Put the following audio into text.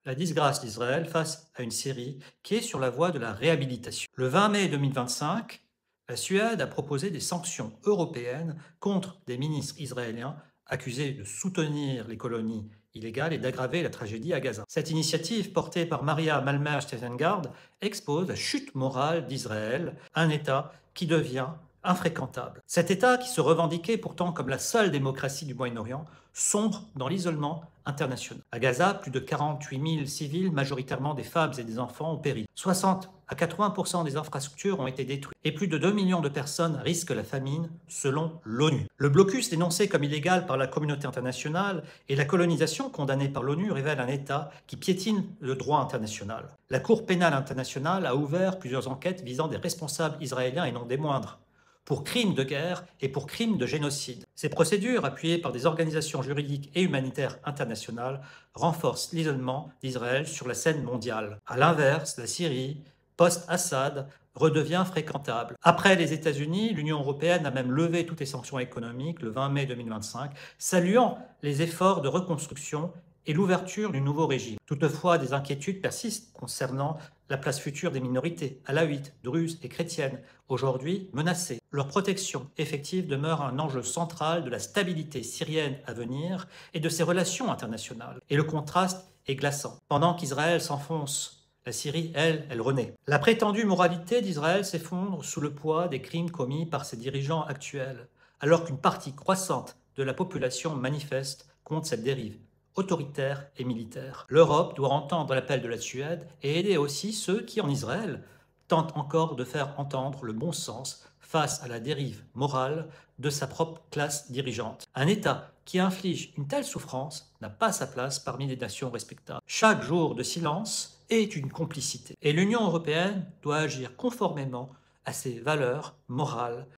la disgrâce d'Israël face à une Syrie qui est sur la voie de la réhabilitation. Le 20 mai 2025, la Suède a proposé des sanctions européennes contre des ministres israéliens accusés de soutenir les colonies illégales et d'aggraver la tragédie à Gaza. Cette initiative, portée par Maria Malmer Steffengard, expose la chute morale d'Israël, un État qui devient infréquentable. Cet État, qui se revendiquait pourtant comme la seule démocratie du Moyen-Orient, sombre dans l'isolement international. À Gaza, plus de 48 000 civils, majoritairement des femmes et des enfants, ont péri. 60 à 80% des infrastructures ont été détruites et plus de 2 millions de personnes risquent la famine selon l'ONU. Le blocus dénoncé comme illégal par la communauté internationale et la colonisation condamnée par l'ONU révèlent un État qui piétine le droit international. La Cour pénale internationale a ouvert plusieurs enquêtes visant des responsables israéliens et non des moindres, pour crimes de guerre et pour crimes de génocide. Ces procédures, appuyées par des organisations juridiques et humanitaires internationales, renforcent l'isolement d'Israël sur la scène mondiale. À l'inverse, la Syrie, post-Assad, redevient fréquentable. Après les États-Unis, l'Union européenne a même levé toutes les sanctions économiques le 20 mai 2025, saluant les efforts de reconstruction et l'ouverture du nouveau régime. Toutefois, des inquiétudes persistent concernant la place future des minorités, alaouites, druzes et chrétiennes, aujourd'hui menacées. Leur protection effective demeure un enjeu central de la stabilité syrienne à venir et de ses relations internationales. Et le contraste est glaçant. Pendant qu'Israël s'enfonce, la Syrie, elle renaît. La prétendue moralité d'Israël s'effondre sous le poids des crimes commis par ses dirigeants actuels, alors qu'une partie croissante de la population manifeste contre cette dérive autoritaire et militaire. L'Europe doit entendre l'appel de la Suède et aider aussi ceux qui, en Israël, tentent encore de faire entendre le bon sens face à la dérive morale de sa propre classe dirigeante. Un État qui inflige une telle souffrance n'a pas sa place parmi les nations respectables. Chaque jour de silence est une complicité. Et l'Union européenne doit agir conformément à ses valeurs morales